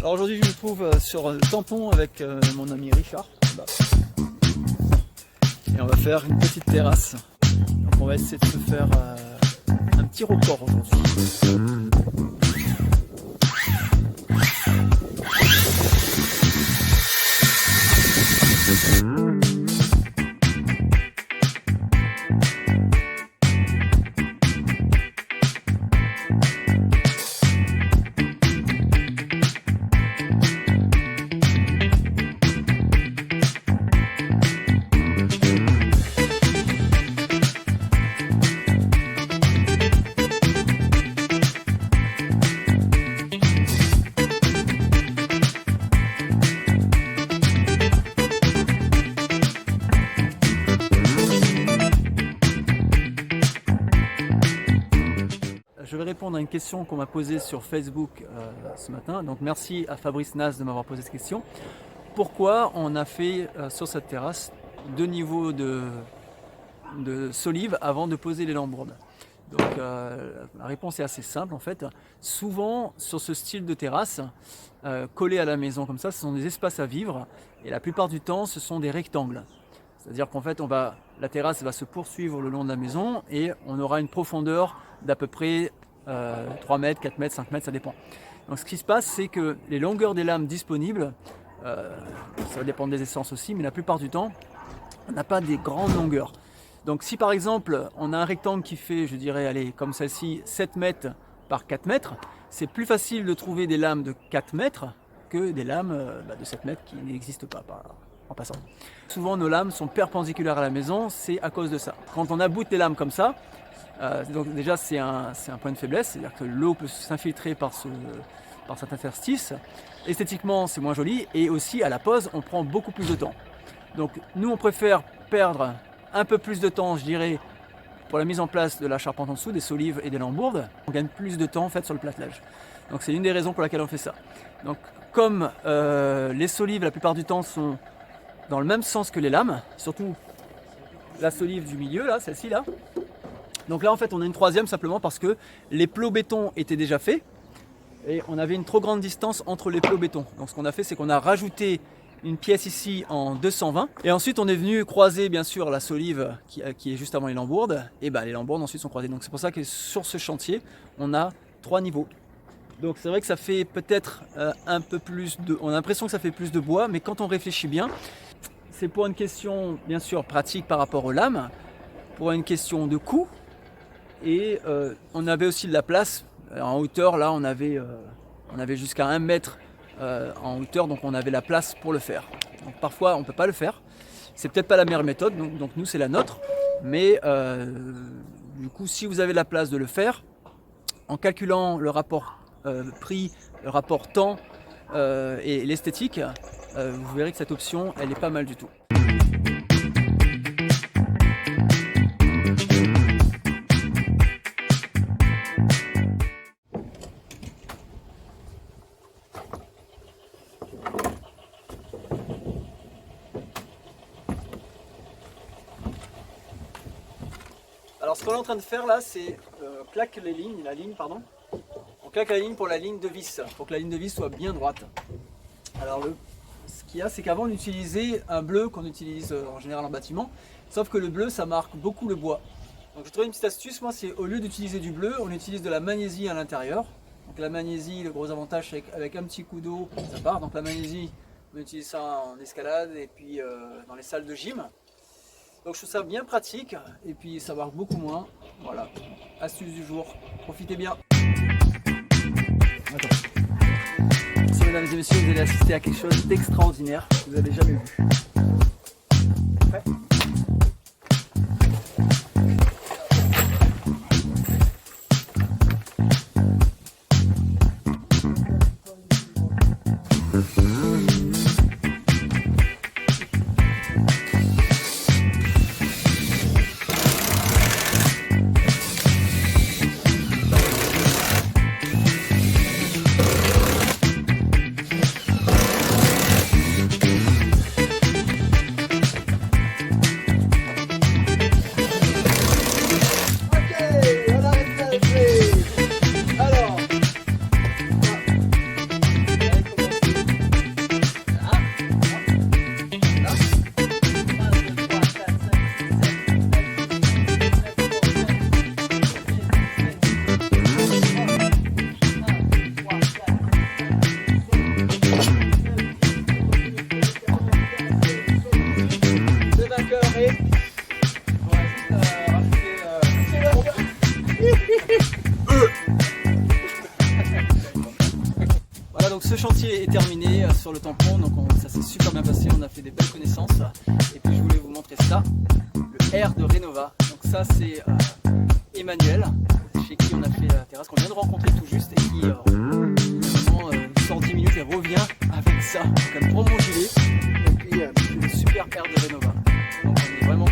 Alors aujourd'hui je me trouve sur Tampon avec mon ami Richard. Et on va faire une petite terrasse. Donc on va essayer de se faire un petit record aujourd'hui. Je vais répondre à une question qu'on m'a posée sur Facebook ce matin. Donc merci à Fabrice Nas de m'avoir posé cette question. Pourquoi on a fait sur cette terrasse 2 niveaux de solives avant de poser les lambourdes? Donc la réponse est assez simple en fait. Souvent sur ce style de terrasse, collé à la maison comme ça, ce sont des espaces à vivre et la plupart du temps ce sont des rectangles. C'est-à-dire qu'en fait la terrasse va se poursuivre le long de la maison et on aura une profondeur d'à peu près 3 mètres, 4 mètres, 5 mètres, ça dépend. Donc ce qui se passe, c'est que les longueurs des lames disponibles, ça va dépendre des essences aussi, mais la plupart du temps, on n'a pas des grandes longueurs. Donc si par exemple, on a un rectangle qui fait, je dirais, allez, comme celle-ci, 7 mètres par 4 mètres, c'est plus facile de trouver des lames de 4 mètres que des lames de 7 mètres qui n'existent pas en passant. Souvent, nos lames sont perpendiculaires à la maison, c'est à cause de ça. Quand on aboute les lames comme ça, donc déjà c'est un point de faiblesse, c'est-à-dire que l'eau peut s'infiltrer par cet interstice. Esthétiquement c'est moins joli et aussi à la pose on prend beaucoup plus de temps. Donc nous on préfère perdre un peu plus de temps je dirais pour la mise en place de la charpente en dessous, des solives et des lambourdes. On gagne plus de temps en fait sur le plâtelage. Donc c'est l'une des raisons pour laquelle on fait ça. Donc comme les solives la plupart du temps sont dans le même sens que les lames, surtout la solive du milieu là, celle-ci là. Donc là en fait on a une troisième simplement parce que les plots béton étaient déjà faits et on avait une trop grande distance entre les plots béton. Donc ce qu'on a fait c'est qu'on a rajouté une pièce ici en 220 et ensuite on est venu croiser bien sûr la solive qui est juste avant les lambourdes et les lambourdes ensuite sont croisées. Donc c'est pour ça que sur ce chantier on a 3 niveaux. Donc c'est vrai que ça fait peut-être un peu plus on a l'impression que ça fait plus de bois, mais quand on réfléchit bien, c'est pour une question bien sûr pratique par rapport aux lames, pour une question de coût. Et on avait aussi de la place en hauteur, là on avait jusqu'à 1 mètre en hauteur, donc on avait la place pour le faire. Donc parfois on ne peut pas le faire, c'est peut-être pas la meilleure méthode, donc nous c'est la nôtre, mais du coup si vous avez la place de le faire, en calculant le rapport prix, le rapport temps et l'esthétique, vous verrez que cette option elle est pas mal du tout. Alors ce qu'on est en train de faire là, c'est claque la ligne, on claque la ligne pour la ligne de vis, pour que la ligne de vis soit bien droite. Alors ce qu'il y a, c'est qu'avant on utilisait un bleu qu'on utilise en général en bâtiment, sauf que le bleu ça marque beaucoup le bois. Donc j'ai trouvé une petite astuce, moi c'est au lieu d'utiliser du bleu, on utilise de la magnésie à l'intérieur. Donc la magnésie, le gros avantage c'est qu'avec un petit coup d'eau ça part, donc la magnésie on utilise ça en escalade et puis dans les salles de gym. Donc je trouve ça bien pratique et puis ça marque beaucoup moins. Voilà, astuce du jour, profitez bien. Attends. Si mesdames et messieurs vous allez assister à quelque chose d'extraordinaire que vous n'avez jamais vu. Prêt ? partie est terminée sur le tampon, donc ça s'est super bien passé, on a fait des belles connaissances. Et puis je voulais vous montrer ça, le R de Renova. Donc ça c'est Emmanuel, chez qui on a fait la terrasse, qu'on vient de rencontrer tout juste, et qui sort 10 minutes et revient avec ça. Donc elle prend mon gilet, et puis le super R de Renova. Donc on est vraiment